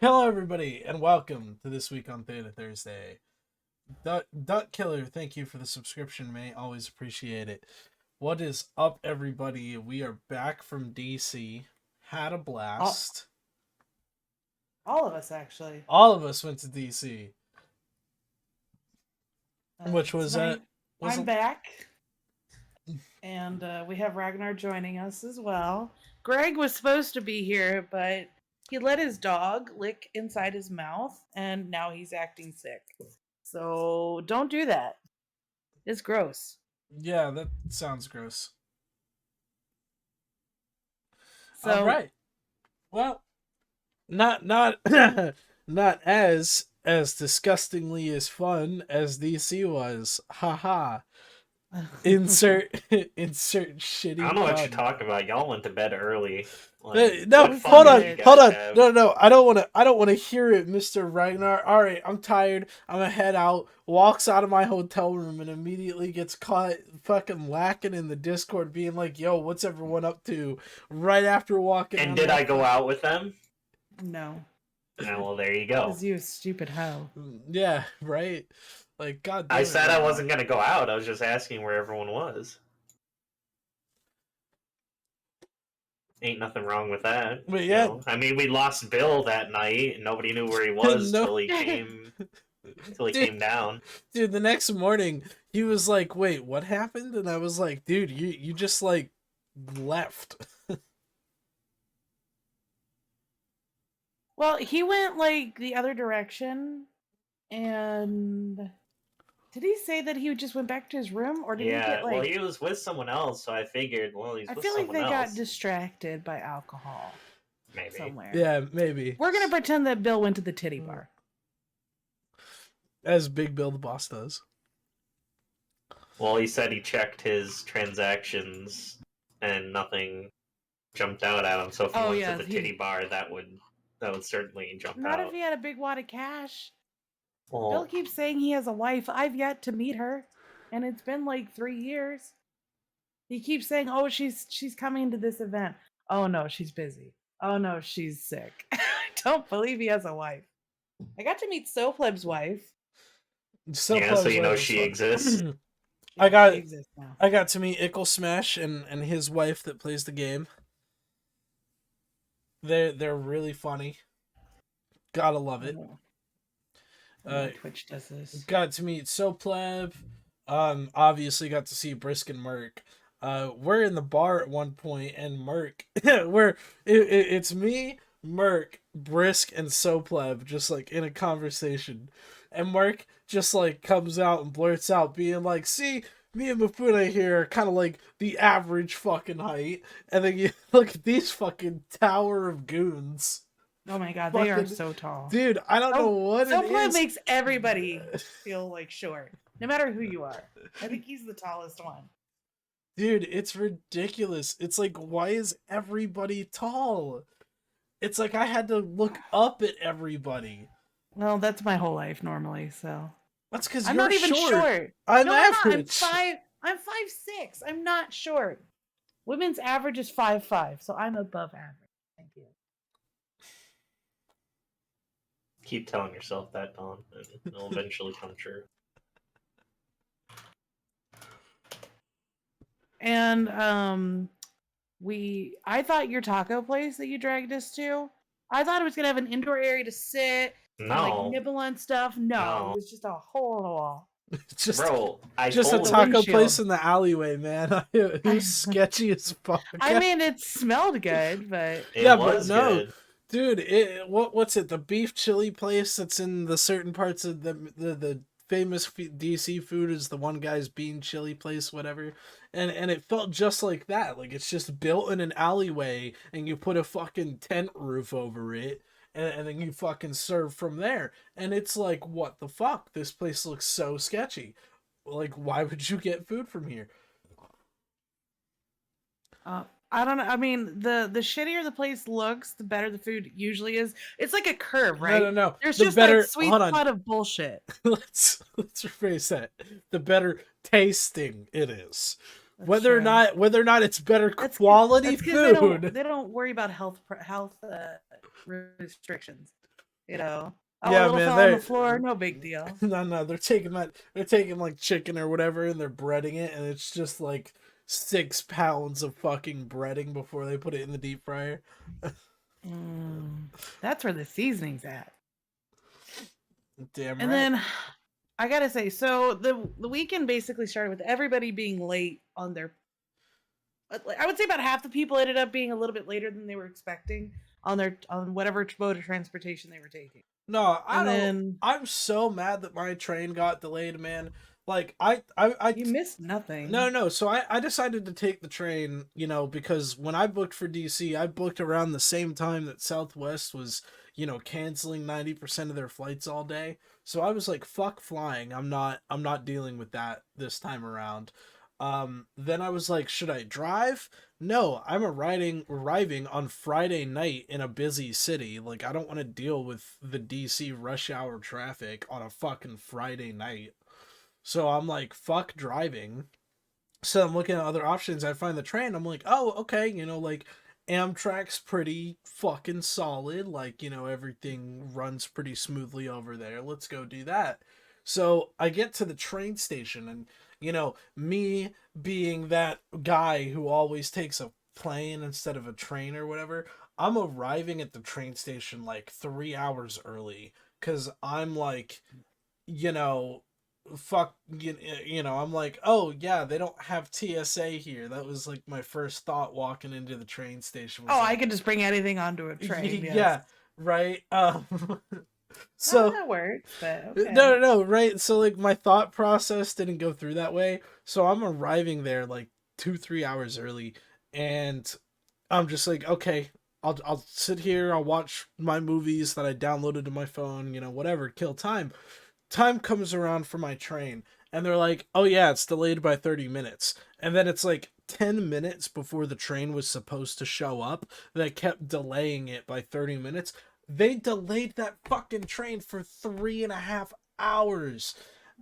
Hello, everybody, and welcome to this week on Theta Thursday. Duck Killer, thank you for the subscription, mate. Always appreciate it. What is up, everybody? We are back from DC. Had a blast. All of us, actually. All of us went to DC. Which was I'm back. And we have Ragnar joining us as well. Greg was supposed to be here, but he let his dog lick inside his mouth, and now he's acting sick. So don't do that. It's gross. Yeah, that sounds gross. So, all right. Well, not not as disgustingly as fun as DC was. Haha. Insert shitty. I don't know what you're talking about. Y'all went to bed early. No, hold on. No. I don't want to hear it, Mr. Ragnar. All right, I'm tired. I'm gonna head out. Walks out of my hotel room and immediately gets caught fucking lacking in the Discord, being like, "Yo, what's everyone up to?" Right after walking. And did I go out with them? No. Yeah, well, there you go. Because you stupid hoe. Yeah, right. Like, God damn I it, said I wasn't gonna go out. I was just asking where everyone was. Ain't nothing wrong with that. But yeah, you know? I mean, we lost Bill that night, and nobody knew where he was till he came down. Dude, the next morning he was like, "Wait, what happened?" And I was like, "Dude, you just like left." Well, he went like the other direction, and did he say that he just went back to his room, or did he get like? Well, he was with someone else, so I figured, well, he's with someone else. I feel like they else. got distracted by alcohol. Maybe. Somewhere. Yeah, maybe. We're gonna pretend that Bill went to the titty bar. As Big Bill the boss does. Well, he said he checked his transactions and nothing jumped out at him. So if he went to the titty bar, that would certainly jump out. Not if he had a big wad of cash. Well, Bill keeps saying he has a wife. I've yet to meet her, and it's been like 3 years. He keeps saying, "Oh, she's coming to this event." Oh no, she's busy. Oh no, she's sick. I don't believe he has a wife. I got to meet Sopleb's wife. So you know she exists. I got to meet Ickle Smash and his wife that plays the game. They're really funny. Gotta love it. Twitch does this. Got to meet Sopleb. Obviously got to see Brisk and Merc. We're in the bar at one point, and Merc, it's me, Merc, Brisk, and Sopleb just like in a conversation, and Merc just like comes out and blurts out, being like, "See, me and Mifune here are kind of like the average fucking height," and then you look at these fucking tower of goons. Oh my god, they are so tall. Dude, I don't know what it is. Sopleb makes everybody feel like short, no matter who you are. I think he's the tallest one. Dude, it's ridiculous. It's like, why is everybody tall? It's like I had to look up at everybody. Well, that's my whole life normally, so. That's because I'm not even short. I'm average. I'm 5'6". I'm not short. Women's average is 5'5", so I'm above average. Thank you. Keep telling yourself that, Dawn. It'll eventually come true. And I thought your taco place that you dragged us to, I thought it was gonna have an indoor area to sit, and, like nibble on stuff. No, it was just a hole in the wall. It's just, bro, just a taco place in the alleyway, man. It was sketchy as fuck. I mean, it smelled good, but it was good. Dude, what's it? The beef chili place that's in the certain parts of the famous DC food is the one guy's bean chili place, whatever. And it felt just like that. Like, it's just built in an alleyway, and you put a fucking tent roof over it, and then you fucking serve from there. And it's like, what the fuck? This place looks so sketchy. Like, why would you get food from here? I don't know. I mean, the shittier the place looks, the better the food usually is. It's like a curve, right? No. There's just that sweet spot of bullshit. Let's rephrase that. The better tasting it is. whether or not it's better quality food. They don't worry about health restrictions. You know. Oh, Yeah, a little man, fell on the floor, no big deal. No, they're taking like chicken or whatever, and they're breading it, and it's just like 6 pounds of fucking breading before they put it in the deep fryer. That's where the seasoning's at. Damn right. And then I gotta say, so the weekend basically started with everybody being late on their. I would say about half the people ended up being a little bit later than they were expecting on whatever mode of transportation they were taking. No, I'm so mad that my train got delayed, man. Like you missed nothing. No. So I decided to take the train, you know, because when I booked for DC, I booked around the same time that Southwest was, you know, canceling 90% of their flights all day. So I was like, fuck flying. I'm not dealing with that this time around. Then I was like, should I drive? No, I'm arriving on Friday night in a busy city. Like, I don't want to deal with the DC rush hour traffic on a fucking Friday night. So I'm like, fuck driving. So I'm looking at other options. I find the train. I'm like, oh, okay, you know, like Amtrak's pretty fucking solid. Like, you know, everything runs pretty smoothly over there. Let's go do that. So I get to the train station, and, you know, me being that guy who always takes a plane instead of a train or whatever, I'm arriving at the train station like 3 hours early, because I'm like, you know, I'm like, oh yeah, they don't have TSA here. That was like my first thought walking into the train station. Oh, I could just bring anything onto a train. Yeah, yes. Right. So that works, but okay. No, right. So like my thought process didn't go through that way. So I'm arriving there like 2-3 hours early, and I'm just like, okay, I'll sit here, I'll watch my movies that I downloaded to my phone, you know, whatever, kill time. Time comes around for my train, and they're like, oh yeah, it's delayed by 30 minutes. And then it's like 10 minutes before the train was supposed to show up. They kept delaying it by 30 minutes. They delayed that fucking train for 3.5 hours.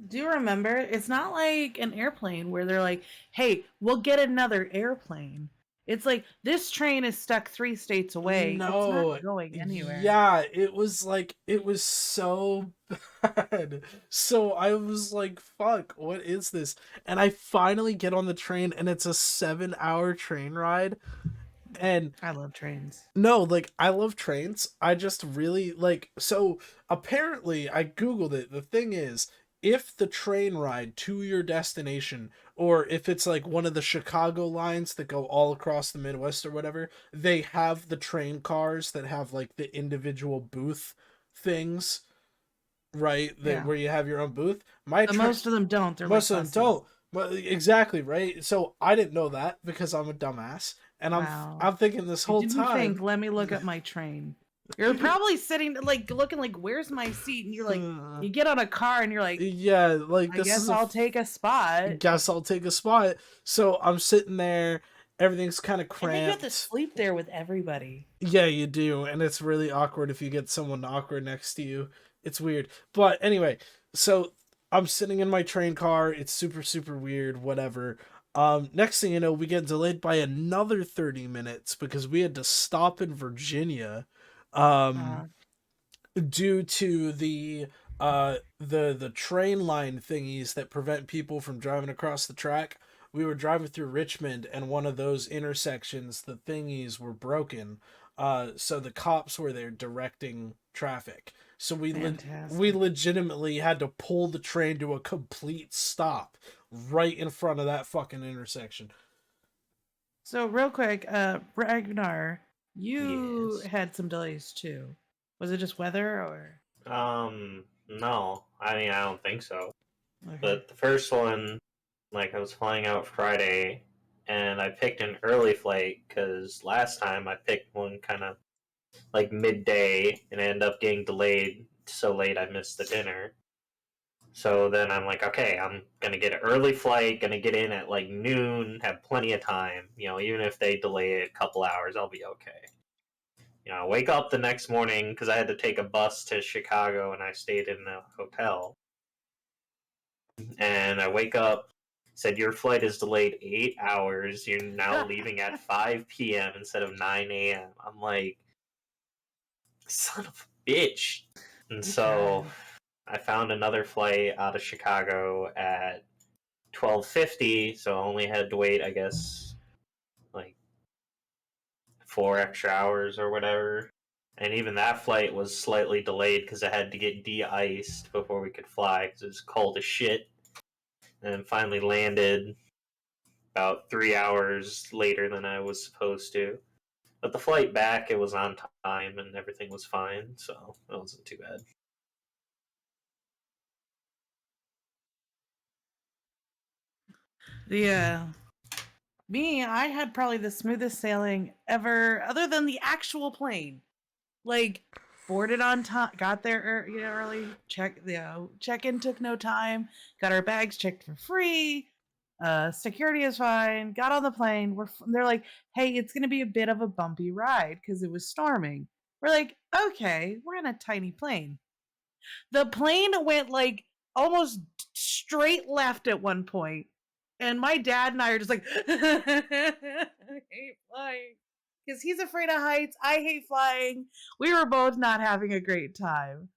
Do you remember? It's not like an airplane where they're like, hey, we'll get another airplane. It's like, this train is stuck 3 states away. No, it's not going anywhere. Yeah, it was so bad. So I was like, fuck, what is this? And I finally get on the train, and it's a 7-hour train ride. And I love trains. No, like, I love trains. I just really, like, so apparently I Googled it. The thing is, if the train ride to your destination, or if it's like one of the Chicago lines that go all across the Midwest or whatever, they have the train cars that have like the individual booth things, right? Where you have your own booth. Most of them don't. Most of them don't. But exactly, right? So I didn't know that because I'm a dumbass. And I'm thinking this whole time. Let me look at my train. You're probably sitting like looking like, where's my seat? And you're like, you get on a car and you're like, yeah, like I guess I'll take a spot. Guess I'll take a spot. So I'm sitting there. Everything's kind of cramped. And you have to sleep there with everybody. Yeah, you do, and it's really awkward if you get someone awkward next to you. It's weird. But anyway, so I'm sitting in my train car. It's super, super weird. Whatever. Next thing you know, we get delayed by another 30 minutes because we had to stop in Virginia, due to the train line thingies that prevent people from driving across the track. We were driving through Richmond, and one of those intersections, the thingies were broken. So the cops were there directing traffic. So we legitimately had to pull the train to a complete stop right in front of that fucking intersection. So real quick, Ragnar, you had some delays too. Was it just weather or? No. I mean, I don't think so. Okay. But the first one, like, I was flying out Friday, and I picked an early flight because last time I picked one kind of like midday, and I ended up getting delayed so late I missed the dinner. So then I'm like, okay, I'm gonna get an early flight, gonna get in at like noon, have plenty of time. You know, even if they delay it a couple hours, I'll be okay. You know, I wake up the next morning because I had to take a bus to Chicago, and I stayed in a hotel. And I wake up, Said your flight is delayed 8 hours. You're now leaving at 5 p.m. instead of 9 a.m. I'm like, son of a bitch. And so I found another flight out of Chicago at 12:50, so I only had to wait, I guess, like 4 extra hours or whatever. And even that flight was slightly delayed because I had to get de-iced before we could fly because it was cold as shit. And then finally landed about 3 hours later than I was supposed to. But the flight back, it was on time and everything was fine, so it wasn't too bad. Yeah. Me, I had probably the smoothest sailing ever, other than the actual plane. Like, boarded on time, got there early, check-in took no time, got our bags checked for free, security is fine, got on the plane. They're like, hey, it's going to be a bit of a bumpy ride because it was storming. We're like, okay, we're in a tiny plane. The plane went like almost straight left at one point, and my dad and I are just like, I hate flying because he's afraid of heights. I hate flying. We were both not having a great time.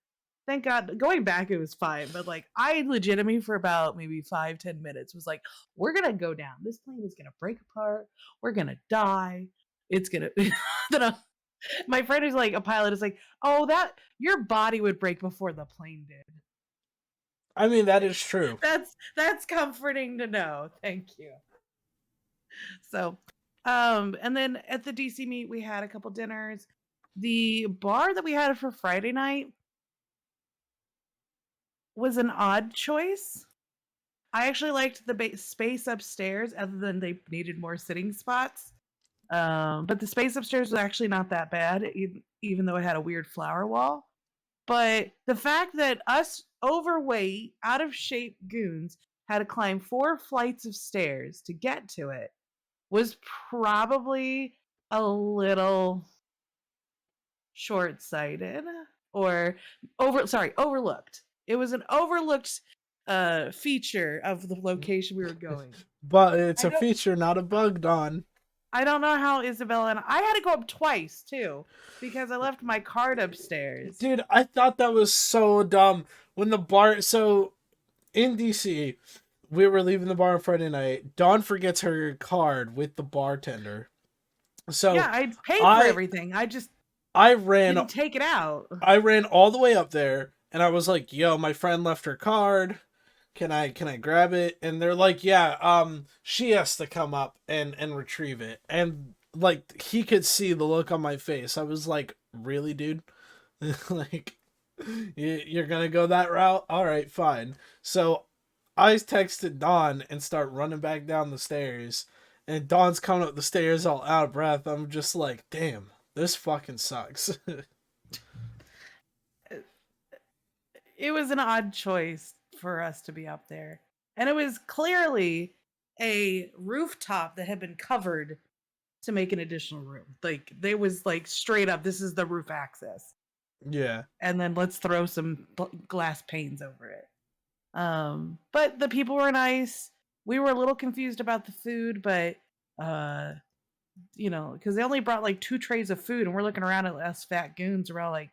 Thank God. Going back, it was fine, but like I legitimately for about maybe 5-10 minutes was like, we're gonna go down. This plane is gonna break apart. We're gonna die. It's gonna. My friend who's like a pilot is like, oh, that your body would break before the plane did. I mean, that is true. That's comforting to know. Thank you. So, and then at the DC meet, we had a couple dinners. The bar that we had for Friday night was an odd choice. I actually liked the space upstairs, other than they needed more sitting spots. But the space upstairs was actually not that bad, even though it had a weird flower wall. But the fact that us overweight, out of shape goons had to climb 4 flights of stairs to get to it was probably a little short-sighted or overlooked. It was an overlooked feature of the location we were going. But it's a feature, not a bug, Don. I don't know how Isabella and I had to go up twice too because I left my card upstairs. Dude, I thought that was so dumb. When the bar, so in DC, we were leaving the bar on Friday night. Dawn forgets her card with the bartender. So yeah, I paid for everything. I ran didn't take it out. I ran all the way up there and I was like, "Yo, my friend left her card. Can I grab it?" And they're like, "Yeah, she has to come up and retrieve it." And like he could see the look on my face. I was like, "Really, dude?" Like you're going to go that route? All right, fine. So I texted Dawn and start running back down the stairs. And Dawn's coming up the stairs all out of breath. I'm just like, "Damn, this fucking sucks." It was an odd choice for us to be up there. And it was clearly a rooftop that had been covered to make an additional room. Like they was like straight up, this is the roof access. Yeah. And then let's throw some glass panes over it. But the people were nice. We were a little confused about the food, but because they only brought like 2 trays of food, and we're looking around at us fat goons. We're all like,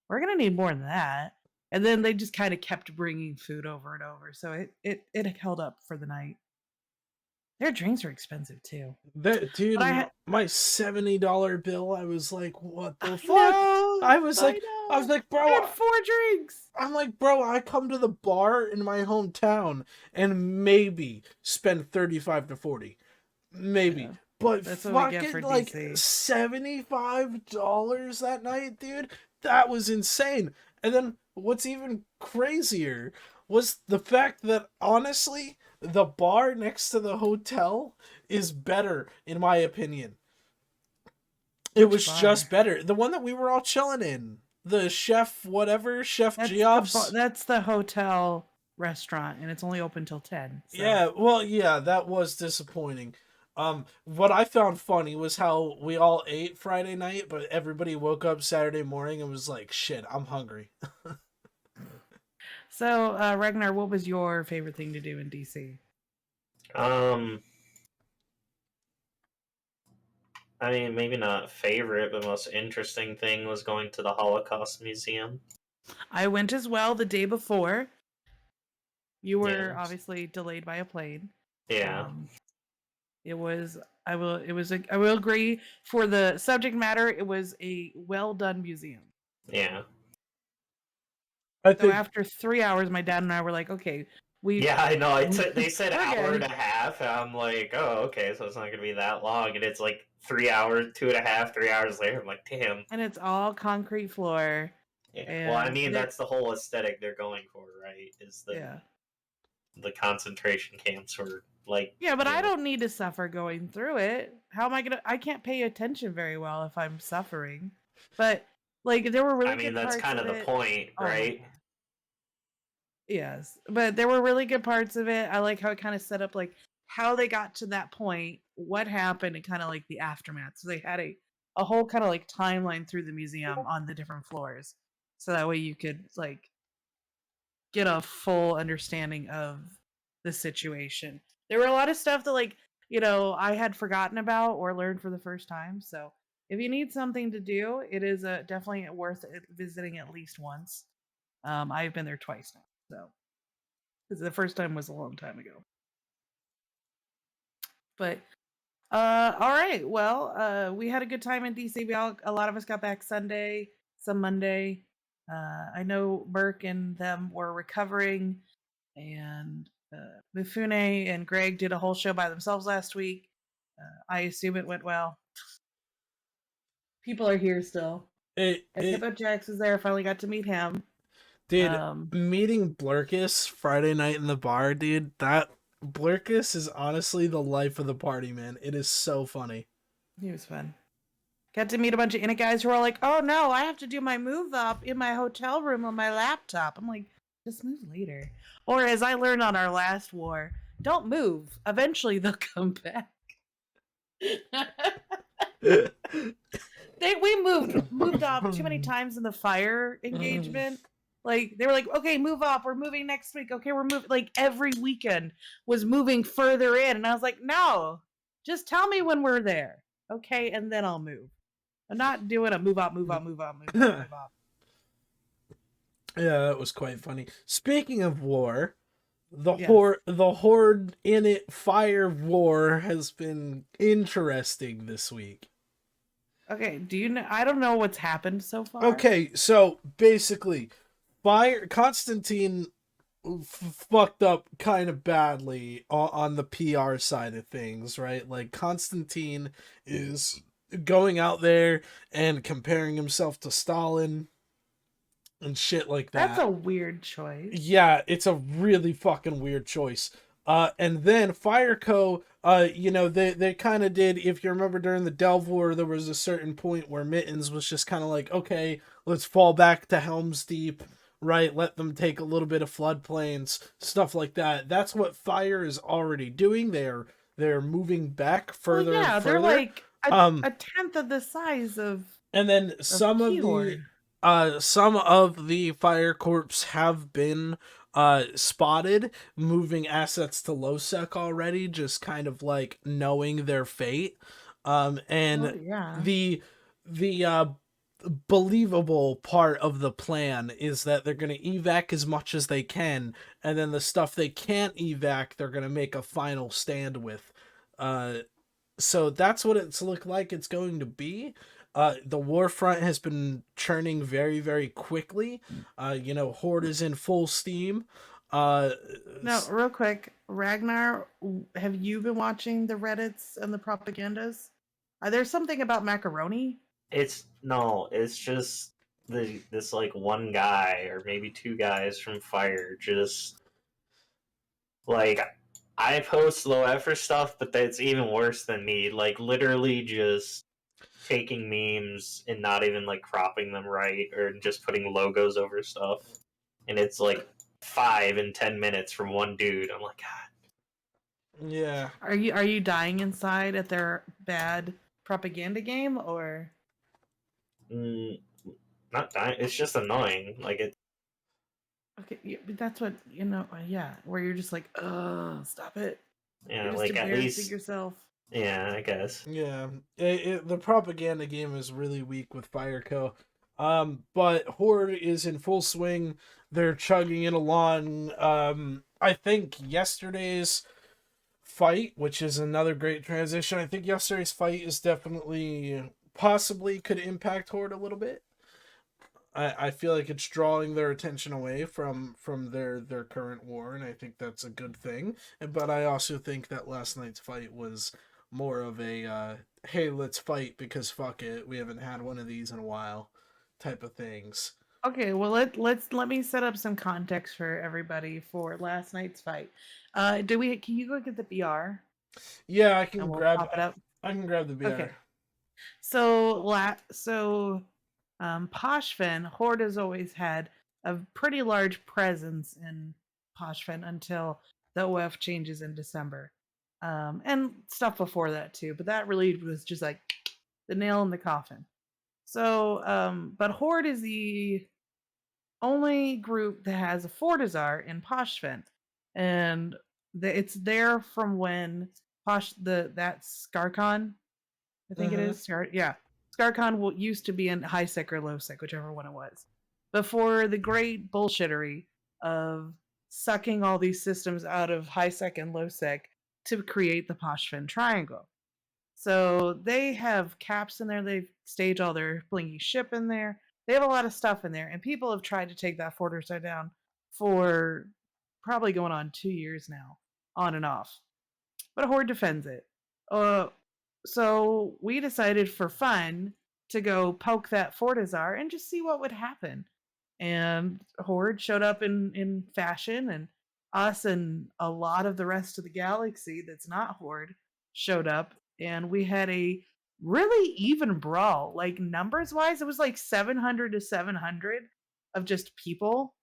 we're gonna need more than that. And then they just kind of kept bringing food over and over, so it held up for the night. Their drinks are expensive too. That dude, my $70 bill. I was like, "What the fuck?" No, I was like, "Bro, I had 4 drinks." I'm like, "Bro, I come to the bar in my hometown and maybe spend 35 to 40, maybe." Yeah. But that's fucking like $75 that night, dude. That was insane. And then what's even crazier was the fact that honestly, the bar next to the hotel is better, in my opinion. It was just better. The one that we were all chilling in. The Chef Geoff's. That's the hotel restaurant, and it's only open till 10. So. Yeah, well, yeah, that was disappointing. What I found funny was how we all ate Friday night, but everybody woke up Saturday morning and was like, "Shit, I'm hungry." So, Ragnar, what was your favorite thing to do in DC? I mean, maybe not favorite, but most interesting thing was going to the Holocaust Museum. I went as well the day before. You were Yeah. obviously delayed by a plane. Yeah. It was. I will. It was. I will agree for the subject matter. It was a well done museum. Yeah. I So think after 3 hours, my dad and I were like, "Okay, Yeah, I know. They said we're hour and good." a half, and I'm like, oh, okay, so it's not gonna be that long. And it's like 3 hours, 2.5, 3 hours later. I'm like, damn. And it's all concrete floor. Yeah. Well, I And mean, that's the whole aesthetic they're going for, right? Is yeah. the concentration camps were like, Yeah, but I don't need to suffer going through it. How am I gonna? I can't pay attention very well if I'm suffering. But like, there were really I mean, good that's parts kind of of the it. point, Oh my right? God. Yes, but there were really good parts of it. I like how it kind of set up like how they got to that point, what happened, and kind of like the aftermath. So they had a whole kind of like timeline through the museum on the different floors, so that way you could like get a full understanding of the situation. There were a lot of stuff that like, I had forgotten about or learned for the first time. So if you need something to do, it is definitely worth visiting at least once. I've been there twice now. So because the first time was a long time ago. But all right. Well, we had a good time in DC. A lot of us got back Sunday, some Monday. I know Burke and them were recovering, and Mifune and Greg did a whole show by themselves last week. I assume it went well. People are here still. And Hippo Jax is there. I finally got to meet him. dude, meeting Blurkus Friday night in the bar, dude, that Blurkus is honestly the life of the party, man. It is so funny. He was fun. Got to meet a bunch of Init guys who are like, "Oh no, I have to do my move up in my hotel room on my laptop." I'm like, "Just move later." Or as I learned on our last war, don't move. Eventually they'll come back. We moved up too many times in the fire engagement. Like they were like, "Okay, move up. We're moving next week. Okay, we're moving." Like every weekend was moving further in, and I was like, "No, just tell me when we're there, okay, and then I'll move. I'm not doing a move up, move up, move up, move up, move up." Yeah, that was quite funny. Speaking of war, the Yes. horde in it fire war has been interesting this week. Okay. Do you know? I don't know what's happened so far. Okay, so basically, Constantine fucked up kind of badly on the PR side of things, right? Like Constantine is going out there and comparing himself to Stalin and shit like That's that. a weird choice. Yeah, it's a really fucking weird choice. And then Fireco, they kind of did, if you remember during the Delve War, there was a certain point where Mittens was just kind of like, okay, let's fall back to Helm's Deep, right? Let them take a little bit of floodplains, stuff like that. That's what Fire is already doing. They're moving back Well, further and yeah, they're further. like a tenth of the size of And then Keyhorde. some of the Fire Corps have been spotted moving assets to Losec already, just kind of like knowing their fate. And Oh yeah. the believable part of the plan is that they're going to evac as much as they can, and then the stuff they can't evac they're going to make a final stand with. So that's what it's looked like it's going to be. The war front has been churning very, very quickly. Horde is in full steam. Now, real quick, Ragnar, have you been watching the Reddits and the propagandas? There's something about macaroni. It's just this like one guy or maybe two guys from Fire just like I post low effort stuff, but that's even worse than me. Like literally just taking memes and not even like cropping them right or just putting logos over stuff. And it's like 5 and 10 minutes from one dude. I'm like, God. Yeah. Are you dying inside at their bad propaganda game, or? Not dying. It's just annoying. Like it. Okay, yeah, but that's what yeah, where you're just like, stop it. Yeah, You're just like at embarrassing least. yourself. Yeah, I guess. Yeah, the propaganda game is really weak with Fireco. But Horde is in full swing. They're chugging it along. I think yesterday's fight, which is another great transition. I think yesterday's fight is definitely possibly could impact Horde a little bit. I feel like it's drawing their attention away from their current war, and I think that's a good thing. But I also think that last night's fight was more of a hey, let's fight because fuck it, we haven't had one of these in a while type of things. Okay, well let me set up some context for everybody for last night's fight. Can you go get the BR Yeah, and we'll pop it up? I can grab the BR. Okay. So Poshfen, Horde has always had a pretty large presence in Poshfen until the OF changes in December. And stuff before that too, but that really was just like the nail in the coffin. So, but Horde is the only group that has a Fortizar in Poshfen, and it's there from when that Skarkon, I think it is. Yeah, Skarkon used to be in high sec or low sec, whichever one it was, before the great bullshittery of sucking all these systems out of high sec and low sec to create the Poshfen triangle. So they have caps in there. They stage all their blingy ship in there. They have a lot of stuff in there, and people have tried to take that Fortizar down for probably going on 2 years now, on and off. But Horde defends it. So we decided for fun to go poke that Fortizar and just see what would happen. And Horde showed up in fashion, and us and a lot of the rest of the galaxy that's not Horde showed up, and we had a really even brawl. Like numbers wise, it was like 700 to 700 of just people,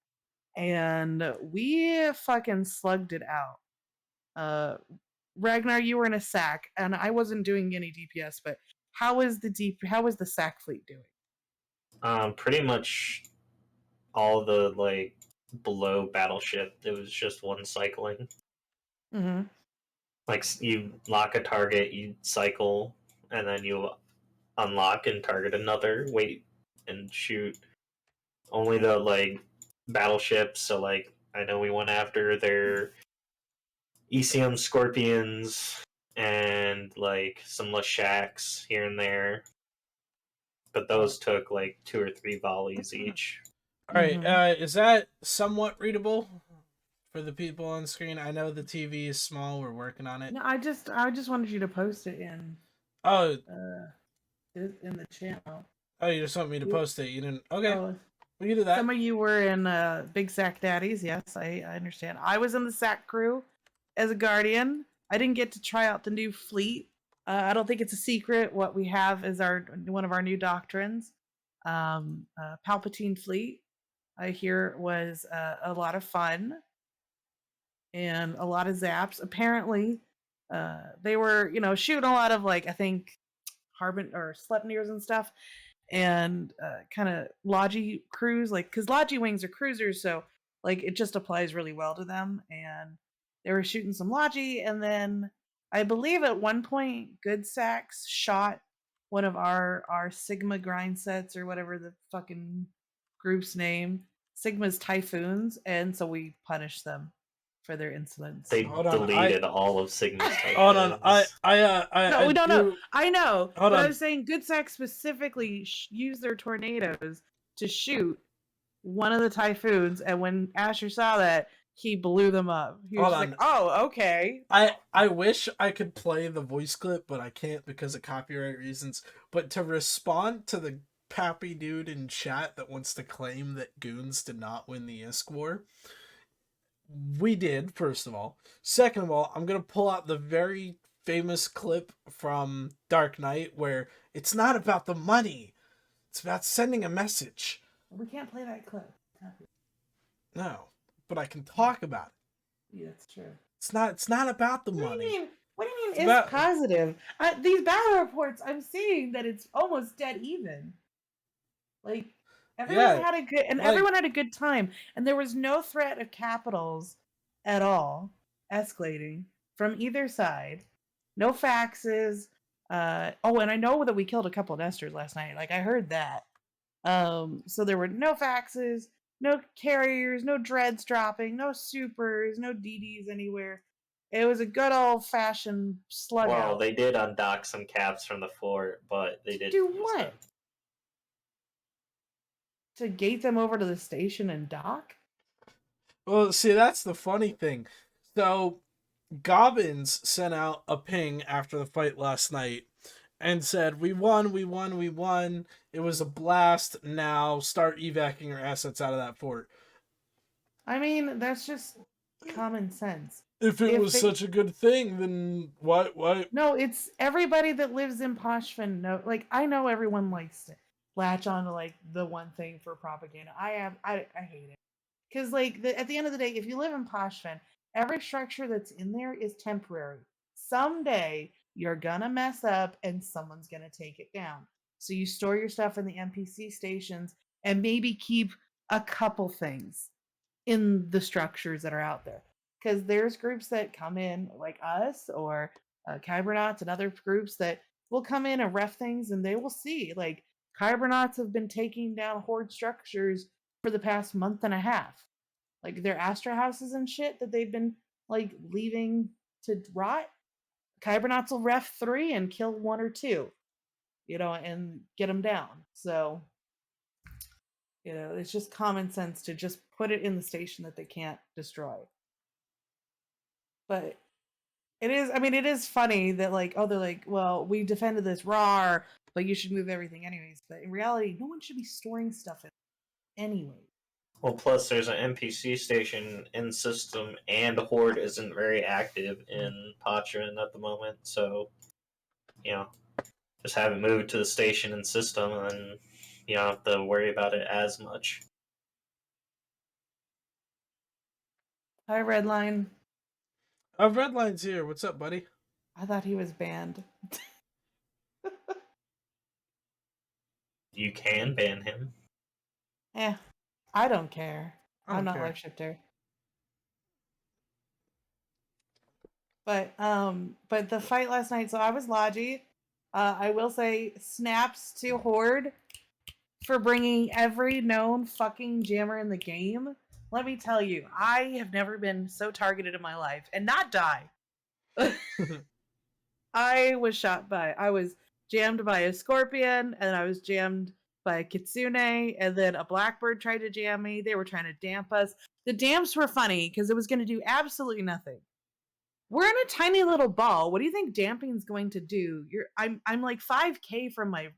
and we fucking slugged it out. Ragnar, you were in a sack, and I wasn't doing any DPS. But how is the sack fleet doing? Pretty much all the like below battleship. It was just one cycling. Mm-hmm. Like you lock a target, you cycle, and then you unlock and target another. Wait and shoot. Only the like battleships. So like I know we went after their ECM Scorpions and like some Lashaks here and there, but those took like 2 or 3 volleys each. All right, is that somewhat readable for the people on screen? I know the TV is small. We're working on it. No, I just wanted you to post it in the channel. Oh, you just want me to post it? You didn't? Okay, Oh, we can do that. some of you were in Big Sack Daddies. Yes, I understand. I was in the Sack crew as a guardian. I didn't get to try out the new fleet. I don't think it's a secret. What we have is one of our new doctrines, Palpatine fleet. I hear was a lot of fun and a lot of zaps. Apparently, they were shooting a lot of like I think Harbin or Sleipnirs and stuff, and kind of Logi crews, like because Logi wings are cruisers, so like it just applies really well to them. And they were shooting some Logi, and then I believe at one point Good Sacks shot one of our Sigma grind sets or whatever the fucking group's name, Sigma's Typhoons, and so we punished them for their insolence. They deleted all of Sigma's Typhoons. Hold on, no, we don't know. I know. Hold but on. I was saying Good Sack specifically used their tornadoes to shoot one of the Typhoons, and when Asher saw that, he blew them up. He was like, "Oh, okay." I wish I could play the voice clip, but I can't because of copyright reasons. But to respond to the pappy dude in chat that wants to claim that Goons did not win the ISK war, we did, first of all. Second of all, I'm going to pull out the very famous clip from Dark Knight where it's not about the money. It's about sending a message. We can't play that clip. No, but I can talk about it. Yeah, that's true. It's not about the money. What do you mean it's positive? These battle reports, I'm seeing that it's almost dead even. Like everyone had a good, and everyone had a good time, and there was no threat of capitals at all escalating. from either side. No faxes. Oh, and I know that we killed a couple nesters last night. Like I heard that. So there were no faxes, no carriers, no dreads dropping, no supers, no DDs anywhere. It was a good old fashioned slug Well, out. they did undock some caps from the fort, but they didn't Do use what? them. To gate them over to the station and dock? Well, see, that's the funny thing. So, Gobbins sent out a ping after the fight last night and said, "We won, we won, we won. It was a blast. Now start evacuating your assets out of that fort." I mean, that's just common sense. If it If was they- such a good thing, then why? No, it's everybody that lives in Poshfin. No, like I know everyone likes to latch on to like the one thing for propaganda. I hate it because like at the end of the day, if you live in Poshfin, every structure that's in there is temporary. Someday you're gonna mess up and someone's gonna take it down. So you store your stuff in the NPC stations and maybe keep a couple things in the structures that are out there. Because there's groups that come in like us or Kybernauts and other groups that will come in and ref things and they will see like Kybernauts have been taking down horde structures for the past month and a half. Like their Astra houses and shit that they've been like leaving to rot. Kybernauts will ref 3 and kill 1 or 2, and get them down. So, it's just common sense to just put it in the station that they can't destroy. But it is funny that like, oh, they're like, well, we defended this raw, but you should move everything anyways. But in reality, no one should be storing stuff in anyway. Well, plus there's an NPC station in system, and Horde isn't very active in Patran at the moment, so just have it moved to the station and system, and you don't have to worry about it as much. Hi, Redline. Redline's here. What's up, buddy? I thought he was banned. You can ban him. I don't care. I'm not care. life shifter. But the fight last night, so I was Logi. I will say snaps to Horde for bringing every known fucking jammer in the game. Let me tell you, I have never been so targeted in my life and not die. I was jammed by a scorpion, and I was jammed by a kitsune, and then a blackbird tried to jam me. They were trying to damp us. The damps were funny because it was going to do absolutely nothing. We're in a tiny little ball. What do you think damping's going to do? I'm like 5K from my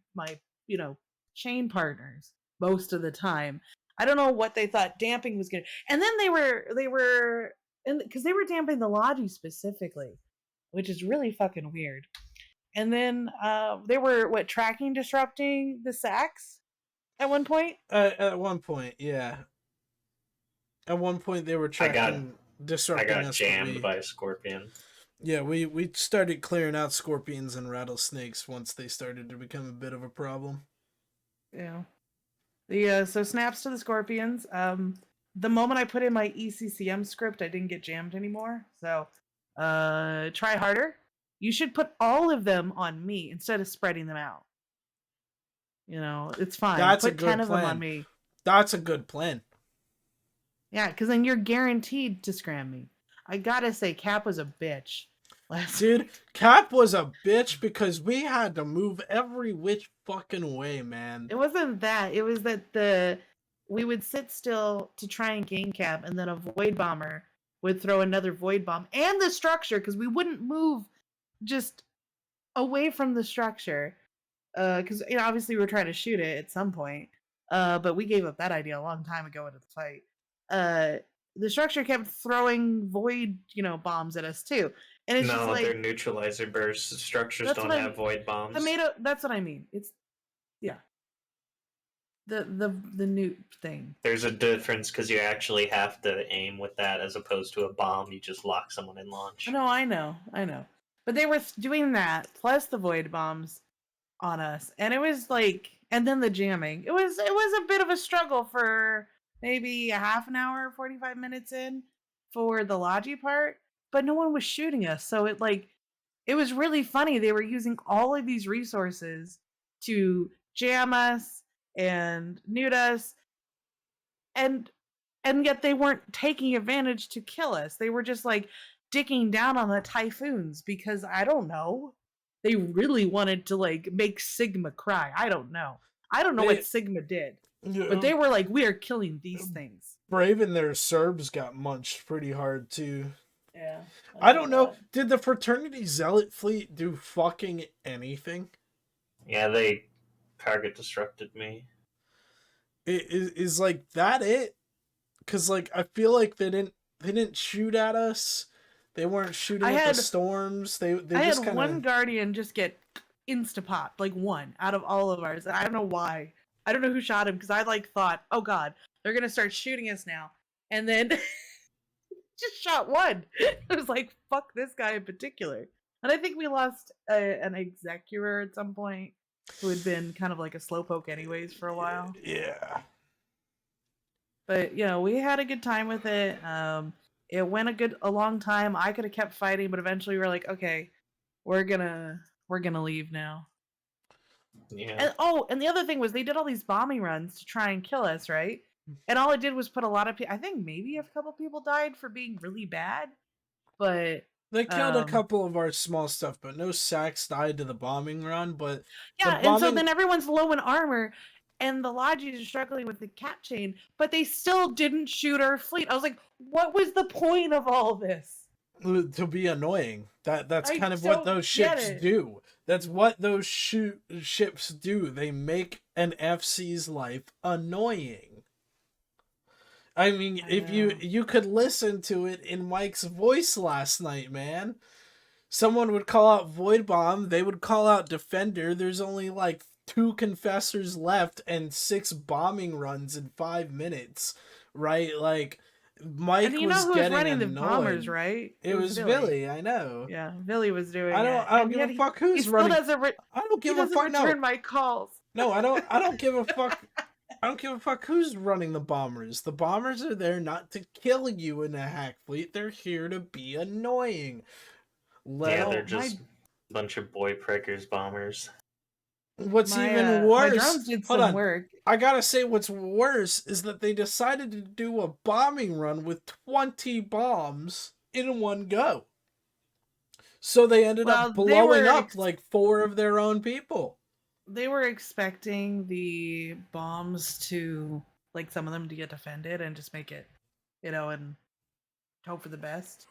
chain partners most of the time. I don't know what they thought damping was going to. And then they were because they were damping the Logi specifically, which is really fucking weird. And then they were tracking disrupting the sacks at one point. At one point, yeah. At one point, they were tracking disrupting us. I got jammed by a scorpion. Yeah, we started clearing out scorpions and rattlesnakes once they started to become a bit of a problem. Yeah. So snaps to the scorpions. The moment I put in my ECCM script, I didn't get jammed anymore. So, try harder. You should put all of them on me instead of spreading them out. It's fine. That's put a good 10 plan. of them on me. That's a good plan. Yeah, because then you're guaranteed to scram me. I gotta say, Cap was a bitch. Dude, Cap was a bitch because we had to move every which fucking way, man. It wasn't that. It was that we would sit still to try and gain Cap, and then a void bomber would throw another void bomb and the structure because we wouldn't move just away from the structure. Because obviously we were trying to shoot it at some point. But we gave up that idea a long time ago into the fight. The structure kept throwing void, bombs at us too. And it's just like they're neutralizer bursts. Structures don't have void bombs. That's what I mean. It's the newt thing. There's a difference because you actually have to aim with that as opposed to a bomb. You just lock someone in launch. No, I know. But they were doing that plus the void bombs on us, and it was like, and then the jamming. It was a bit of a struggle for maybe a half an hour, 45 minutes in for the Logi part. but no one was shooting us. So it was really funny. They were using all of these resources to jam us and nude us, and yet they weren't taking advantage to kill us. They were just like dicking down on the Typhoons because I don't know. They really wanted to like make Sigma cry. I don't know. I don't know what Sigma did. But they were like, we are killing these things. Brave and their Serbs got munched pretty hard too. Yeah. I don't know. Did the Fraternity Zealot fleet do fucking anything? Yeah, they target destructed me. Is like that it? Because like I feel like they didn't shoot at us. They weren't shooting at the storms. They I just had kind one Guardian just get insta-popped, like one out of all of ours. I don't know why. I don't know who shot him because I like thought, oh god, they're gonna start shooting us now, and then just shot one. I was like, fuck this guy in particular. And I think we lost an executor at some point who had been kind of like a slowpoke anyways for a while. Yeah. But we had a good time with it. It went a long time. I could have kept fighting, but eventually we were like, okay, we're gonna leave now. Yeah. And the other thing was they did all these bombing runs to try and kill us, right? And all it did was put a lot of people. I think maybe a couple people died for being really bad, but they killed a couple of our small stuff, but no sacks died to the bombing run. But yeah, and so then everyone's low in armor, and the Lodges are struggling with the cap chain, but they still didn't shoot our fleet. I was like, what was the point of all this? To be annoying. That's kind of what those ships do. That's what those ships do. They make an FC's life annoying. I mean, if you could listen to it in Mike's voice last night, man. Someone would call out Void Bomb, they would call out Defender. There's only like 2 Confessors left and 6 bombing runs in 5 minutes, right? Like Mike and was who getting was running annoyed. The bombers, right? It was Billy, I know. Yeah, Billy was doing it. I don't give a fuck who's running. I don't give a fuck. Return my calls. No, I don't give a fuck. I don't give a fuck who's running the bombers. The bombers are there not to kill you in a hack fleet. They're here to be annoying. They're just a bunch of boy prickers bombers. What's even worse? My drones did some work. I gotta say, what's worse is that they decided to do a bombing run with 20 bombs in one go. So they ended up blowing up like 4 of their own people. They were expecting the bombs to, like, some of them to get defended and just make it, and hope for the best.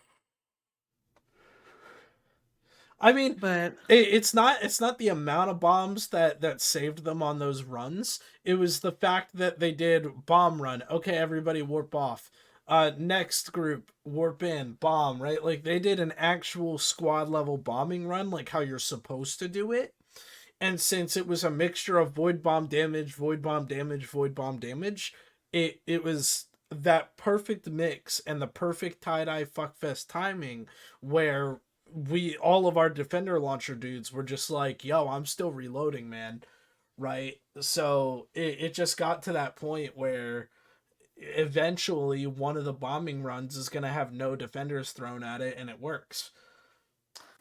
I mean, but it's not the amount of bombs that saved them on those runs. It was the fact that they did bomb run. Okay, everybody warp off. Next group warp in, bomb, right? Like they did an actual squad level bombing run, like how you're supposed to do it. And since it was a mixture of void bomb damage, void bomb damage, void bomb damage, it was that perfect mix and the perfect tie-dye fuckfest timing where all of our defender launcher dudes were just like, yo, I'm still reloading, man. Right? So it just got to that point where eventually one of the bombing runs is going to have no defenders thrown at it, and it works.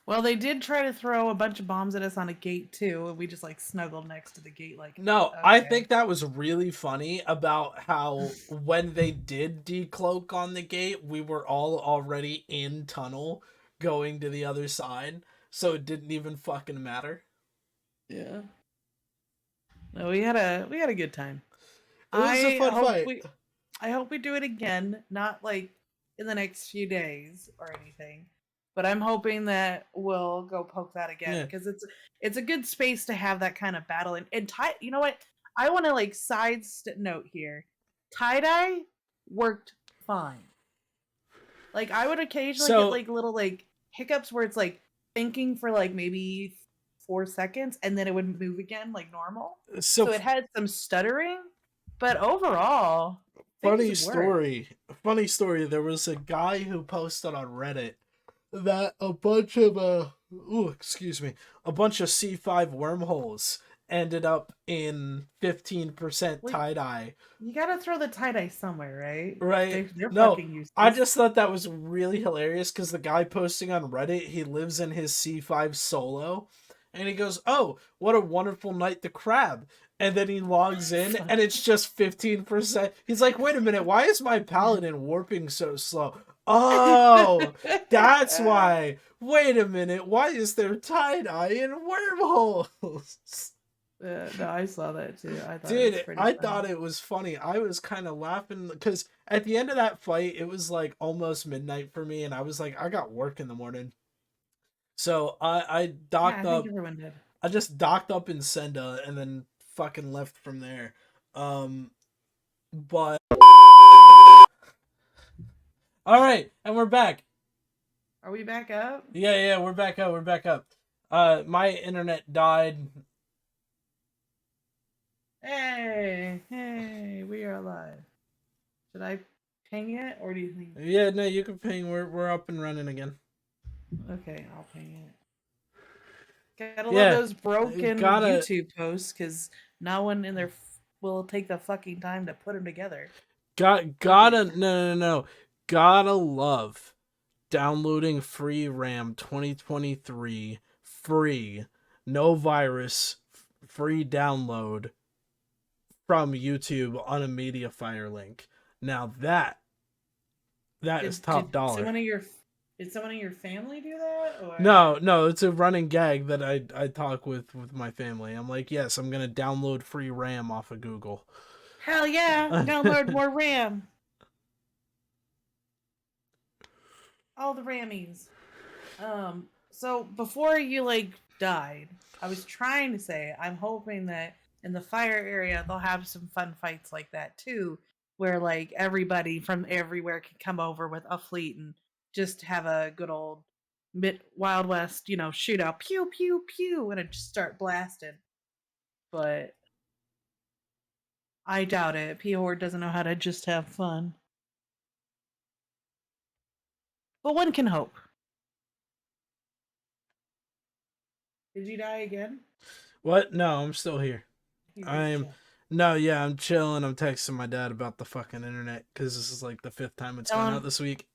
Well, they did try to throw a bunch of bombs at us on a gate too, and we just like snuggled next to the gate. Like, no, okay. I think that was really funny about how when they did decloak on the gate, we were all already in tunnel going to the other side, so it didn't even fucking matter. Yeah. No, we had a good time. It was a fun fight. I hope we do it again, not like in the next few days or anything. But I'm hoping that we'll go poke that again because it's a good space to have that kind of battle. And you know what? I want to like note here. Tie-dye worked fine. Like I would occasionally get like little like hiccups where it's like thinking for like maybe 4 seconds and then it would move again like normal. So it had some stuttering, but overall, funny story. There was a guy who posted on Reddit that a bunch of C5 wormholes ended up in 15% Wait. tie-dye. You gotta throw the tie-dye somewhere, right? Right. They're No, fucking useless. I just thought that was really hilarious because the guy posting on Reddit, he lives in his C5 solo, and he goes, "Oh, what a wonderful night, the crab." And then he logs in, and it's just 15%. He's like, "Wait a minute, why is my paladin warping so slow?" Oh, that's why. Wait a minute, why is there tie-dye in wormholes? No, I saw that too. I thought it was Dude, pretty I funny. thought it was funny. I was kind of laughing because at the end of that fight, it was like almost midnight for me, and I was like, I got work in the morning. So I docked I think up. everyone did. I just docked up in Senda and then fucking left from there. But all right, and we're back. Are we back up? Yeah, we're back up. We're back up. My internet died. Hey, we are alive. Should I ping it, or do you think? Yeah, no, you can ping. We're up and running again. Okay, I'll ping it. Gotta love those broken gotta- YouTube posts because no one in there will take the fucking time to put them together. No. Gotta love downloading free RAM 2023 free, no virus, free download from YouTube on a Mediafire link. Now that is top dollar. Did someone in your family do that? Or? No, it's a running gag that I talk with my family. I'm like, yes, I'm gonna download free RAM off of Google. Hell yeah! Download more RAM. All the Rammies. So before you died, I was trying to say I'm hoping that in the fire area they'll have some fun fights like that too, where everybody from everywhere can come over with a fleet and just have a good old Wild West, shootout, pew pew pew, and it just start blasting. But I doubt it. P-Horde doesn't know how to just have fun. But one can hope. Did you die again? What? No, I'm still here. I'm chilling. I'm texting my dad about the fucking internet because this is like the 5th time it's gone out this week.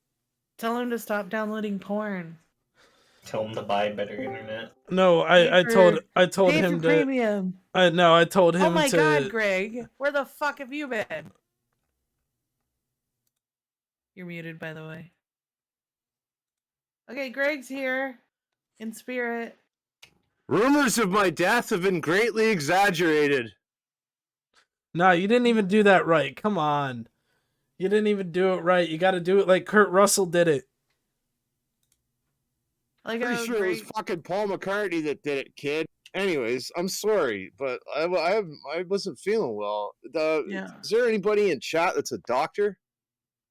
Tell him to stop downloading porn. Tell him to buy better internet. No, I told him to premium. I told him to. Oh my god, Greg, where the fuck have you been? You're muted, by the way. Okay, Greg's here in spirit. Rumors of my death have been greatly exaggerated. No, you didn't even do that right. Come on. You didn't even do it right. You got to do it like Kurt Russell did it. Pretty sure it was fucking Paul McCartney that did it, kid. Anyways, I'm sorry, but I wasn't feeling well. Is there anybody in chat that's a doctor?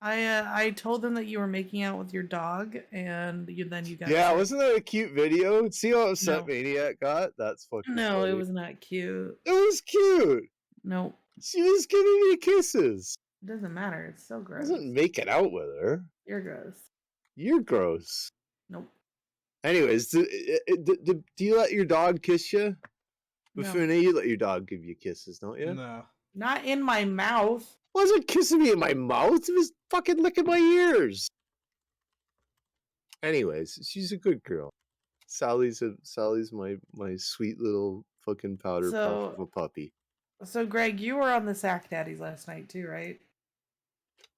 I told them that you were making out with your dog, and then you got. Yeah, wasn't that a cute video? See how upset Maniac got? That's fucking. No, funny. It was not cute. It was cute. Nope. She was giving me kisses. It doesn't matter. It's so gross. I wasn't making out with her. You're gross. You're gross. Nope. Anyways, do you let your dog kiss you? Mifune, you let your dog give you kisses, don't you? No. Not in my mouth. Wasn't kissing me in my mouth. It was fucking licking my ears. Anyways, she's a good girl. Sally's my sweet little fucking powder puff of a puppy. So, Greg, you were on the Sack Daddies last night too, right?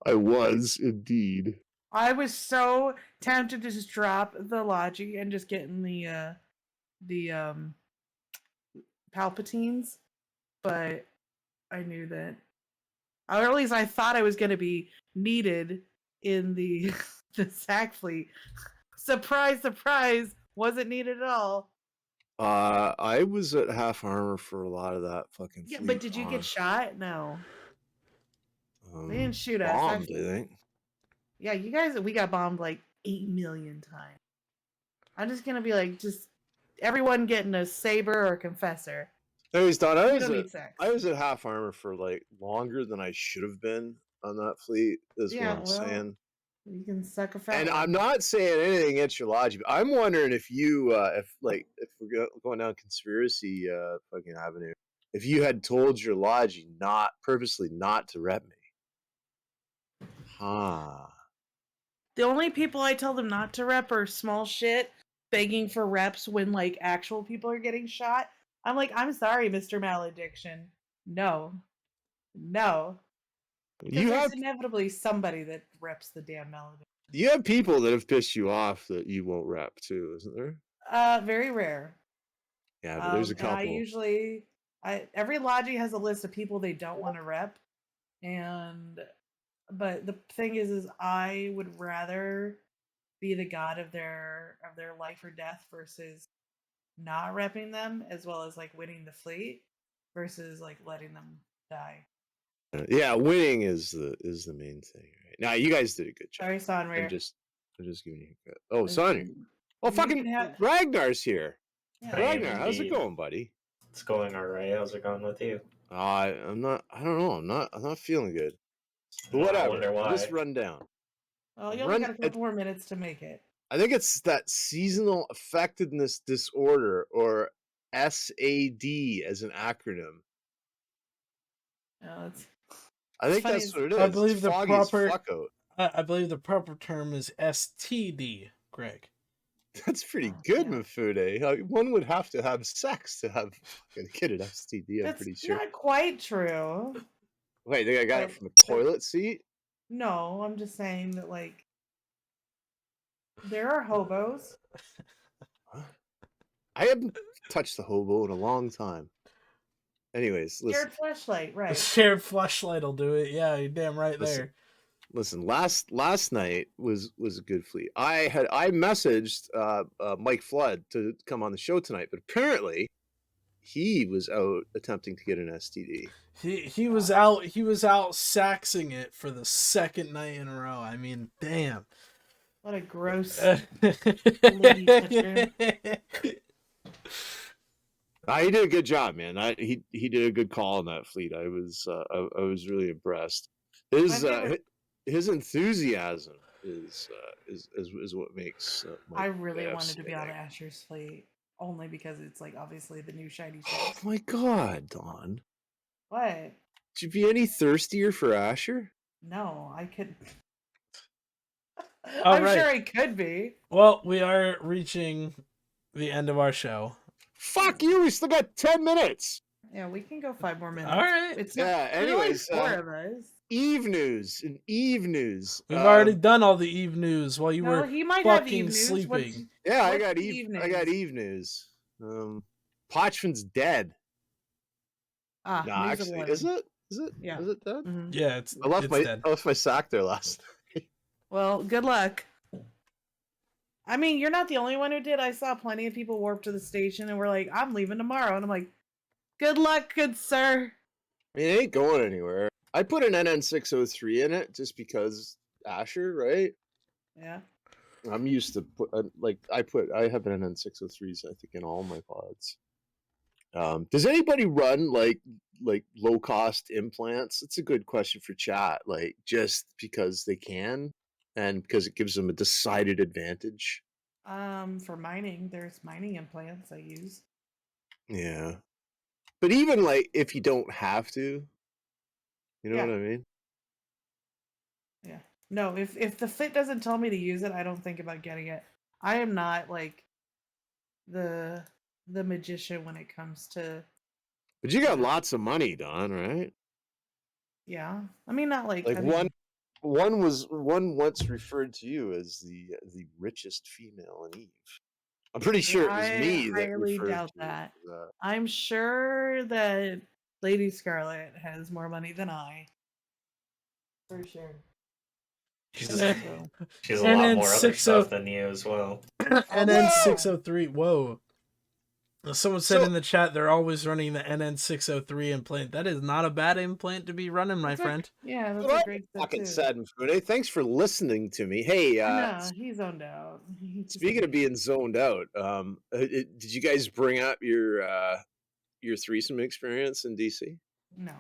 I was indeed. I was so tempted to just drop the Logi and just get in the Palpatines, but I knew that, or at least I thought I was going to be needed in the the Sack fleet. Surprise, surprise! Wasn't needed at all. I was at half armor for a lot of that fucking. Yeah, but did you get shot? No. They didn't shoot us. Bombed, I think. Yeah, you guys, we got bombed like 8 million times. I'm just gonna be like, just everyone getting a saber or a confessor. Anyways, Don, I was at half armor for like longer than I should have been on that fleet. Is what I'm saying. You can suck a fat And one. I'm not saying anything against your logic. But I'm wondering if you, if we're going down conspiracy fucking avenue, if you had told your logic purposely not to rep me. Huh. The only people I tell them not to rep are small shit begging for reps when like actual people are getting shot. I'm like, I'm sorry, Mr. Malediction. No. Because there's inevitably somebody that reps the damn malediction. You have people that have pissed you off that you won't rep too, isn't there? Very rare. Yeah, but there's a couple. And every logi has a list of people they don't want to rep, but the thing is I would rather be the god of their life or death versus not repping them, as well as like winning the fleet versus like letting them die. Yeah, winning is the main thing. Right? Now you guys did a good job. Sorry, Sonrir. I'm just giving you credit. Oh, Sonrir. Oh, fucking Ragnar's here. Yeah. Ragnar, how's it going, buddy? It's going all right. How's it going with you? I'm not. I don't know. I'm not feeling good. But whatever. I wonder why. Just run down. Well, you only got a couple more minutes to make it. I think it's that seasonal affectedness disorder, or SAD as an acronym. No, I think that's what it is. I believe it's the foggy as proper. fuck out. I believe the proper term is STD, Greg. That's pretty good, Mifune. One would have to have sex to have fucking get an STD. I'm pretty sure. That's not quite true. Wait, think I got it from a toilet seat? No, I'm just saying that like there are hobos. I haven't touched the hobo in a long time. Anyways, listen. Shared fleshlight, right? A shared fleshlight will do it. Yeah, you're damn right there. Listen, last night was a good fleet. I messaged Mike Flood to come on the show tonight, but apparently he was out attempting to get an STD. He was out saxing it for the second night in a row. I mean, damn. What a gross He did a good job, man. He did a good call on that fleet. I was really impressed. His enthusiasm is what makes. I really wanted to be on Asher's fleet only because it's like obviously the new shiny ship. Oh my god, Dawn! What? Would you be any thirstier for Asher? No, I could. I'm sure I could be. Well, we are reaching the end of our show. Fuck you! We still got 10 minutes. Yeah, we can go 5 more minutes. All right. Anyways, 4 of us. Eve news. We've already done all the Eve news while you were he might fucking have Eve news. sleeping. I got Eve news. Pochman's dead. No, actually, is it? Yeah. Is it dead? Mm-hmm. Yeah, I left my sack there last night. Well, good luck. I mean, you're not the only one who did. I saw plenty of people warp to the station and were like, I'm leaving tomorrow. And I'm like, good luck, good sir. I mean, it ain't going anywhere. I put an NN603 in it just because Asher, right? Yeah. I'm used to I have an NN603s, I think, in all my pods. Does anybody run like low cost implants? It's a good question for chat. Like just because they can and because it gives them a decided advantage. For mining, there's mining implants I use. Yeah. But even like if you don't have to, you know what I mean? Yeah. No, if the fit doesn't tell me to use it, I don't think about getting it. I am not like the magician when it comes to. But you got lots of money, Don, right? Yeah. I mean, not like one once referred to you as the richest female in Eve. I'm pretty sure it was me that highly doubt that. I'm sure that Lady Scarlet has more money than I. For sure. She's a lot more other stuff than you as well. NN603. Whoa. Someone said in the chat they're always running the NN603 implant. That is not a bad implant to be running, my friend. Yeah, that's a great stuff fucking too. sad, Mifune. Thanks for listening to me. Hey, he's zoned out. Speaking of being zoned out, did you guys bring up your threesome experience in DC? No.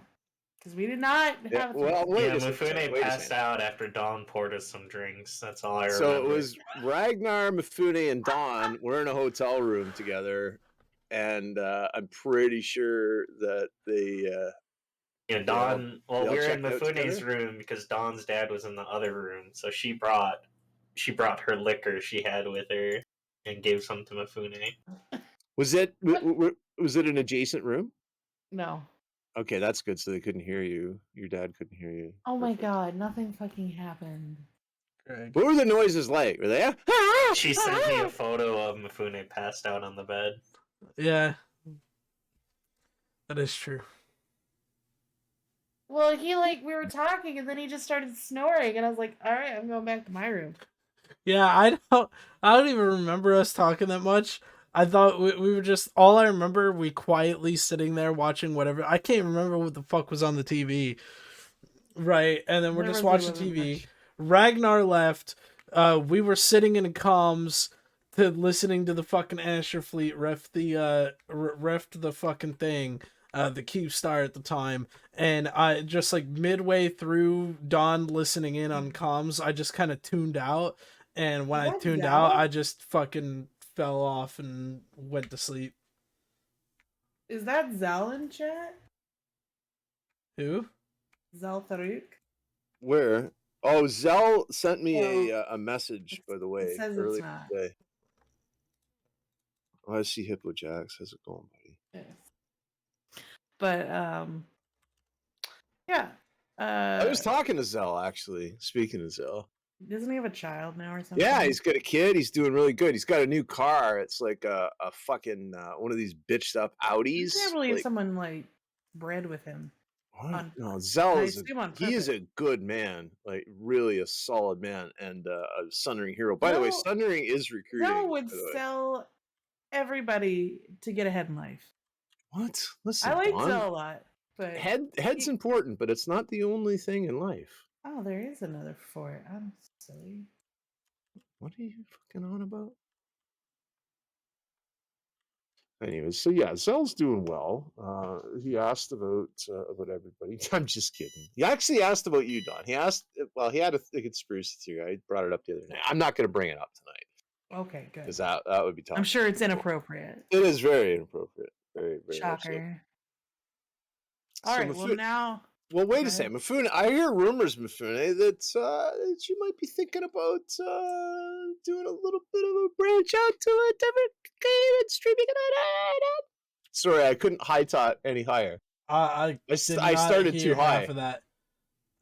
Because we did not Yeah, have. well, wait Yeah, a second. Mifune Wait a passed second. out after Dawn poured us some drinks. That's all I remember. So it was Ragnar, Mifune, and Dawn. We're in a hotel room together, and I'm pretty sure that they. Yeah, Dawn. they Well, all we were in checked out Mifune's together? room because Dawn's dad was in the other room, so she brought her liquor she had with her and gave some to Mifune. Was it was it an adjacent room? No. Okay, that's good. So they couldn't hear you. Your dad couldn't hear you. Oh my Perfect. god, nothing fucking happened. Greg. What were the noises like? Were they? She sent me a photo of Mifune passed out on the bed. Yeah. That is true. Well, we were talking and then he just started snoring and I was like, alright, I'm going back to my room. Yeah, I don't even remember us talking that much. I thought we were just, all I remember, we quietly sitting there watching whatever. I can't remember what the fuck was on the TV. Right, and then we're There just really watching wasn't TV. much. Ragnar left. We were sitting in comms to listening to the fucking Asher Fleet ref the fucking thing, the Cube Star at the time, and I just like midway through Dawn listening in on comms, I just kind of tuned out, and when Is I that tuned Zell? out, I just fucking fell off and went to sleep. Is that Zell in chat? Who? Zell Farouk? Where? Oh, Zell sent me a message, by the way, says it's earlier not. today. Oh, I see Hippo Jacks. How's it going, buddy? Yes. But yeah. I was talking to Zell, actually. Speaking of Zell. Doesn't he have a child now or something? Yeah, he's got a kid. He's doing really good. He's got a new car. It's like a fucking one of these bitched up I Audis. can't believe like, someone like bred with him. what? on- No, Zell I is assume on he is purpose. a good man, like really a solid man, and a Sundering hero. By the way, Zell- Sundering is recruiting. Zell would by the way. sell everybody to get ahead in life. What? Listen, I like Don, Zell a lot, but head's important, but it's not the only thing in life. oh, there is another fort. I'm silly. What are you fucking on about? Anyways, so yeah, Zell's doing well. He asked about everybody. I'm just kidding. He actually asked about you, Don. He asked. Well, he had a conspiracy theory. I brought it up the other night. I'm not going to bring it up tonight Okay, good. because that would be tough. I'm sure it's inappropriate. It is very inappropriate. Very very much so. Shocker. All So right, well Mifune- now Well, wait Go a second, Mifune. I hear rumors, Mifune, that you might be thinking about doing a little bit of a branch out to a different game and streaming it on. Sorry, I couldn't high tot any higher. I I started too high. Half of that.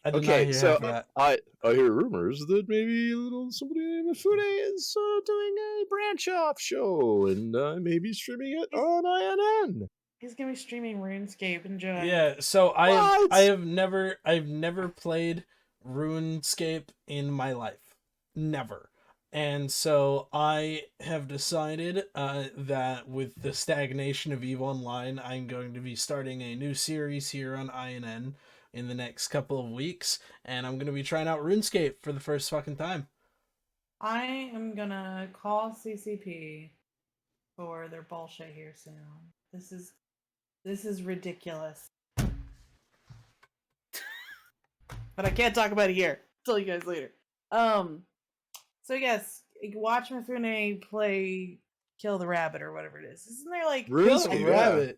I did not Okay, hear so half of that. I hear rumors that maybe somebody named Mifune is doing a branch off show and maybe streaming it on INN. he's gonna be streaming RuneScape. Enjoy. Yeah, so I What? have never played RuneScape in my life. Never. And so I have decided that with the stagnation of EVE Online, I'm going to be starting a new series here on INN in the next couple of weeks, and I'm going to be trying out RuneScape for the first fucking time. I am gonna call CCP for their bullshit here soon. This is ridiculous. But I can't talk about it here. Tell you guys later. So yes, watch Mifune play Kill the Rabbit or whatever it is. Isn't there like RuneScape, Kill the yeah. rabbit. isn't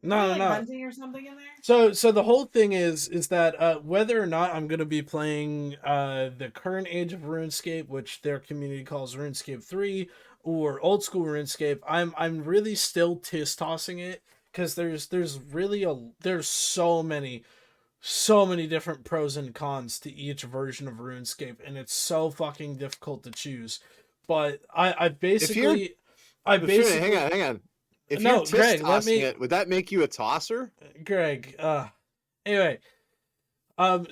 there, No, like, no. hunting or something in there? So the whole thing is that whether or not I'm gonna be playing the current age of RuneScape, which their community calls RuneScape 3, or old school RuneScape, I'm really still tossing it because there's so many different pros and cons to each version of RuneScape, and it's so fucking difficult to choose. But I basically Hang on. If No, you're Greg, let tossing me- it, would that make you a tosser? Greg, anyway,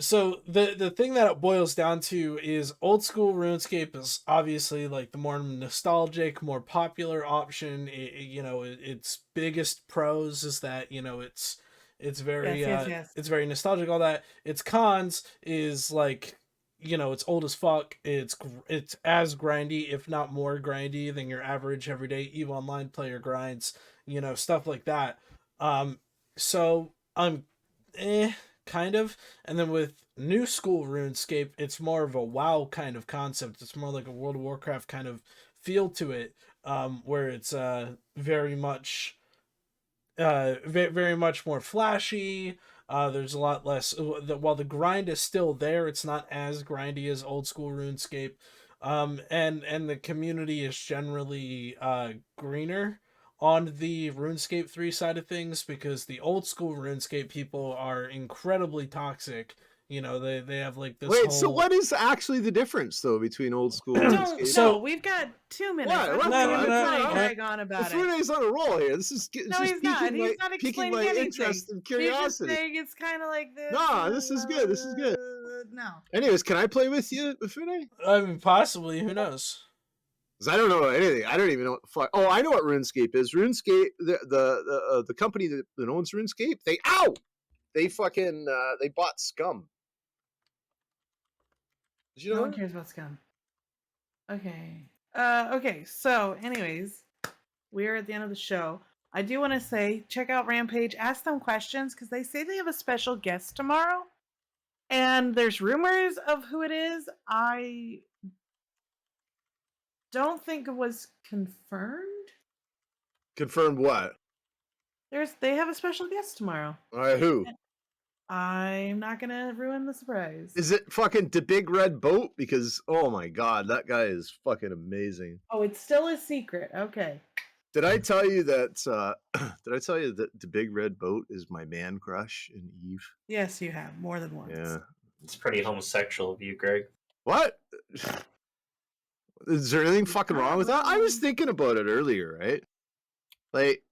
so the thing that it boils down to is old school RuneScape is obviously like the more nostalgic, more popular option. Its biggest pros is that it's very Yes. it's very nostalgic. All that. Its cons is like it's old as fuck. It's as grindy, if not more grindy than your average everyday EVE Online player grinds. Stuff like that. So I'm kind of. And then with New School RuneScape, it's more of a WoW kind of concept. It's more like a World of Warcraft kind of feel to it, where it's very much very much more flashy. There's a lot less. While the grind is still there, it's not as grindy as old school RuneScape. And the community is generally greener on the RuneScape 3 side of things, because the old school RuneScape people are incredibly toxic. You know, they have like this. Wait, whole... so what is actually the difference though between old school and Don't, RuneScape? So- no, we've got 2 minutes. What? I'm What? not No, going no, to no, drag on about it. Mifune's on a roll here. This is No, he's not. He's not piquing explaining my anything. interest and He's just curiosity. saying it's kind of like this. No, this is good. This is good. No. Anyways, can I play with you, Mifune? I mean, possibly. Who knows? Because I don't know anything. I don't even know what the fuck. Oh, I know what RuneScape is. RuneScape, the company that owns RuneScape, they fucking they bought Scum. Did you know? No one cares about scum. Okay. Okay, so anyways, we're at the end of the show. I do want to say, check out Rampage, ask them questions, because they say they have a special guest tomorrow. And there's rumors of who it is. I don't think it was confirmed. Confirmed what? They have a special guest tomorrow. All right, who? I'm not gonna ruin the surprise. Is it fucking the Big Red Boat? Because oh my god, that guy is fucking amazing. Oh, it's still a secret. Okay. Did I tell you that? Did I tell you that the Big Red Boat is my man crush in Eve? Yes, you have more than once. Yeah. It's pretty homosexual of you, Greg. What? Is there anything fucking wrong with that? I was thinking about it earlier, right? Like,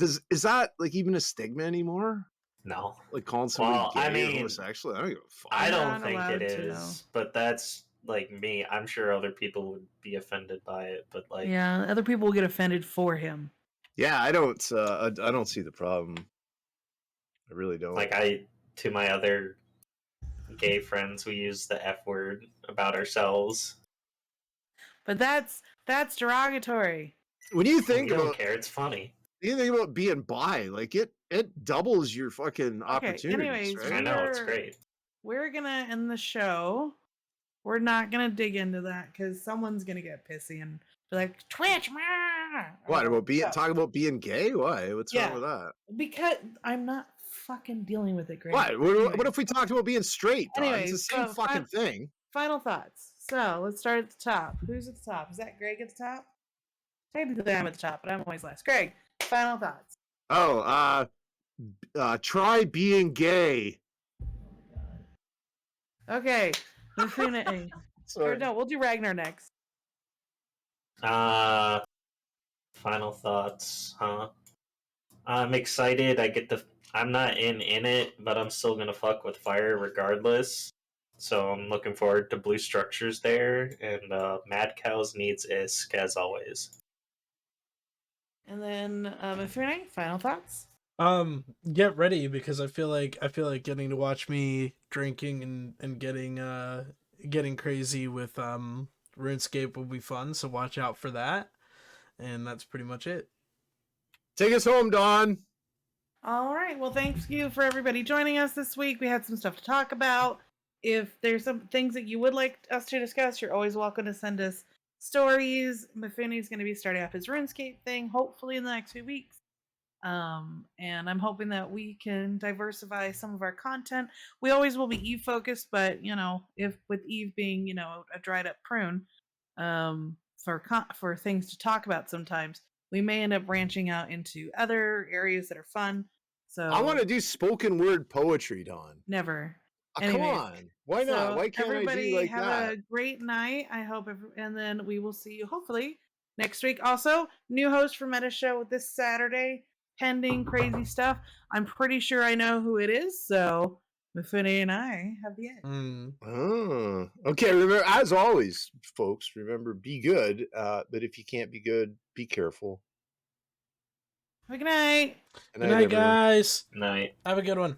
is that like even a stigma anymore? No. Like calling somebody Well, gay I or mean, homosexual? I don't give a fuck. I You're don't not think allowed it to, is, but that's like me. I'm sure other people would be offended by it, but like, Yeah, other people will get offended for him. Yeah, I don't see the problem. I really don't. like to my other gay friends, we use the F word about ourselves. But that's derogatory. When you We think don't about care. It's funny. being bi, like it doubles your fucking opportunities, anyways, right? I know it's We're- great. We're gonna end the show. We're not gonna dig into that because someone's gonna get pissy and be like, Twitch, mah! What about being So, talking about being gay? Why? What's Yeah. wrong with that? because I'm not fucking dealing with it, Greg. What? Anyways, What if we talked about being straight? Dog? It's the Anyways, same so fucking thing. final thoughts. So let's start at the top. Who's at the top? Is that Greg at the top? Technically, I'm at the top, but I'm always last. Greg, final thoughts. Oh, try being gay. Okay, Mifune. Or Sorry. no, we'll do Ragnar next. Final thoughts, huh? I'm excited. I'm not in it, but I'm still gonna fuck with fire regardless. So I'm looking forward to blue structures there, and Mad Cows needs ISK as always. And then Mifune, final thoughts. Get ready, because I feel like getting to watch me drinking and getting crazy with RuneScape will be fun, so watch out for that. And that's pretty much it. Take us home, Dawn. All right. Well, thank you for everybody joining us this week. We had some stuff to talk about. If there's some things that you would like us to discuss, you're always welcome to send us stories. Mifune's going to be starting up his RuneScape thing, hopefully in the next few weeks. And I'm hoping that we can diversify some of our content. We always will be Eve focused, but if with Eve being, a dried up prune, for things to talk about sometimes, we may end up branching out into other areas that are fun. So I want to do spoken word poetry, Dawn. never. Come Anyways, on. Why not? So Why can't everybody I do like have that? a great night. I hope, and then we will see you hopefully next week. Also, new host for Meta Show this Saturday, pending crazy stuff. I'm pretty sure I know who it is. So Mifune and I have the edge. Oh, okay. Remember, as always, folks, remember, be good. But if you can't be good, be careful. Have a good night. Good night, everyone. guys. Night. Have a good one.